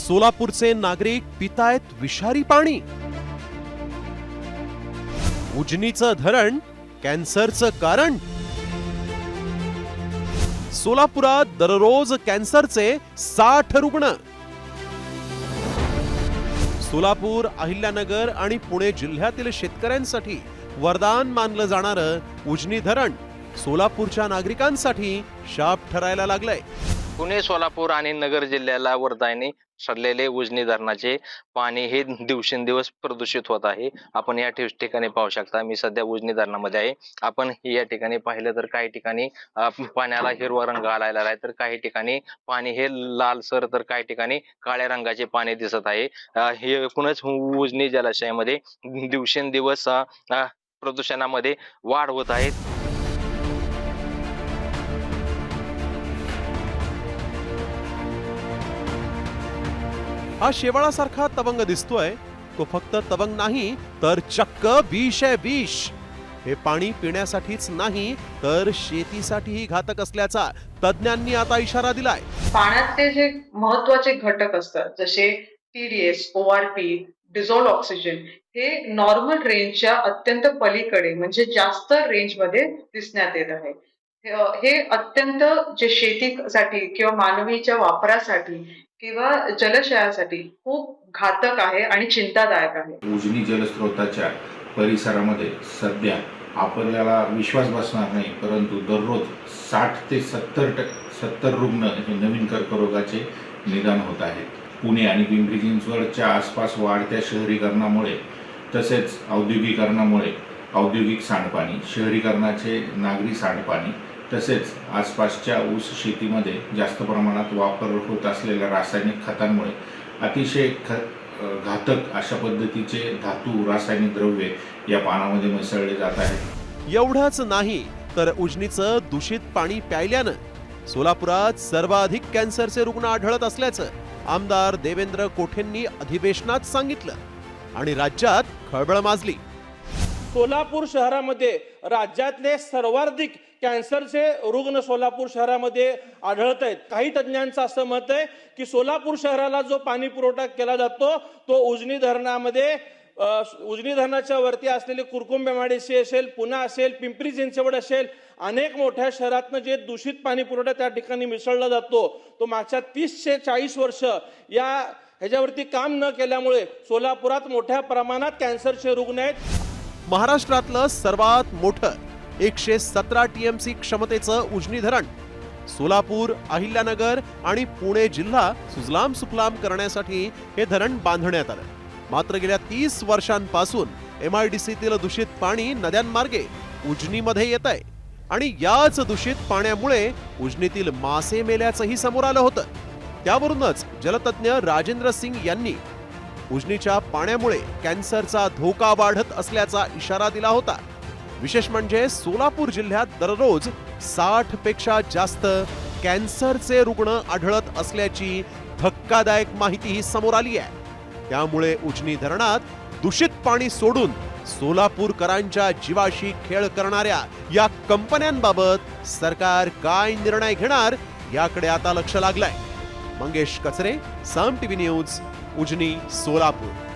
सोलापूरचे नागरिक पितायत विषारी पाणी। उजनीचं धरण कॅन्सरचं कारण। सोलापुरात दररोज कॅन्सरचे 60 रुग्ण। सोलापूर, अहिल्यानगर आणि पुणे जिल्ह्यातील शेतकऱ्यांसाठी वरदान मानलं जाणारं उजनी धरण सोलापूरच्या नागरिकांसाठी शाप ठरायला लागलंय। पुणे, सोलापूर आणि नगर जिल्ह्याला वरदानी ठरलेले उजनी धरणाचे पाणी हे दिवसेंदिवस प्रदूषित होत आहे। आपण या ठिकाणी पाहू शकता, मी सध्या उजनी धरणामध्ये आहे। आपण या ठिकाणी पाहिलं तर काही ठिकाणी पाण्याला हिरवा रंग आलेला आहे, तर काही ठिकाणी पाणी हे लालसर, तर काही ठिकाणी काळ्या रंगाचे पाणी दिसत आहे। हे एकूणच उजनी जलाशयामध्ये दिवसेंदिवस प्रदूषणामध्ये वाढ होत आहे। हा शेवाळासारखा तवंग दिसतोय, तो फक्त तवंग नाही तर चक्क विष आहे, विष। हे पाणी पिण्यासाठीच नाही तर शेतीसाठीही घातक असल्याचा तज्ञांनी आता इशारा दिलाय। पाण्यातले जे महत्वाचे घटक असतात, जसे TDS, ORP, डिझॉल्व्ड ऑक्सिजन, हे नॉर्मल रेंजच्या अत्यंत पलीकडे म्हणजे जास्त रेंजमध्ये दिसण्यात येत आहे। हे अत्यंत जे शेतीसाठी किंवा मानवीच्या वापरासाठी किंवा जलशयासाठी खूप घातक आहे आणि चिंतादायक आहे। उजनी जलस्रोताच्या परिसरामध्ये सध्या आपल्याला विश्वास बसणार नाही, परंतु दररोज 60 ते 70 रुग्ण हे नवीन कर्करोगाचे निदान होत आहेत। पुणे आणि पिंपरी चिंचवडच्या आसपास वाढत्या शहरीकरणामुळे तसेच औद्योगिकरणामुळे औद्योगिक सांडपाणी, शहरीकरणाचे नागरी सांडपाणी, तसेच आसपासच्या ऊस शेतीमध्ये जास्त प्रमाणात वापर होत असलेल्या रासायनिक खतांमुळे अतिशय घातक अशा पद्धतीचे धातू, रासायनिक द्रव्ये या पाण्यामध्ये मिसळले जात आहेत। एवढंच नाही तर उजनीचं दूषित पाणी प्यायल्यानं सोलापुरात सर्वाधिक कॅन्सरचे रुग्ण आढळत असल्याचं आमदार देवेंद्र कोठेंनी अधिवेशनात सांगितलं आणि राज्यात खळबळ माजली। सोलापूर शहरामध्ये राज्यातले सर्वाधिक कॅन्सरचे रुग्ण सोलापूर शहरामध्ये आढळत आहेत। काही तज्ञांचं असं मत आहे की सोलापूर शहराला जो पाणी पुरवठा केला जातो तो उजनी धरणामध्ये, उजनी धरणाच्या वरती असलेले कुरकुंबेमाडीसी असेल, पुणा असेल, पिंपरी चिंचवड असेल, अनेक मोठ्या शहरातनं जे दूषित पाणी पुरवठा त्या ठिकाणी मिसळला जातो तो मागच्या 30 ते 40 वर्ष ह्याच्यावरती काम न केल्यामुळे सोलापुरात मोठ्या प्रमाणात कॅन्सरचे रुग्ण आहेत। महाराष्ट्रातलं सर्वात मोठं 117 TMC क्षमतेचं उजनी धरण सोलापूर, अहिल्यानगर आणि पुणे जिल्हा सुजलाम सुफलाम करण्यासाठी हे धरण बांधण्यात आलं। मात्र गेल्या 30 वर्षांपासून MIDCतील दूषित पाणी नद्यांमार्गे उजनीमध्ये येत आहे आणि याच दूषित पाण्यामुळे उजनीतील मासे मेल्याचंही समोर आलं होतं। त्यावरूनच जलतज्ञ राजेंद्र सिंग यांनी उजनीच्या पाण्यामुळे कॅन्सरचा धोका वाढत असल्याचा इशारा दिला होता। विशेष म्हणजे सोलापूर जिल्ह्यात दररोज 60 पेक्षा जास्त कॅन्सरचे रुग्ण आढळत असल्याची धक्कादायक माहितीही समोर आली आहे। त्यामुळे उजनी धरणात दूषित पाणी सोडून सोलापूरकरांच्या जीवाशी खेळ करणाऱ्या या कंपन्यांबाबत सरकार काय निर्णय घेणार याकडे आता लक्ष लागलंय। मंगेश कचरे, साम टीव्ही न्यूज, उजनी, सोलापूर।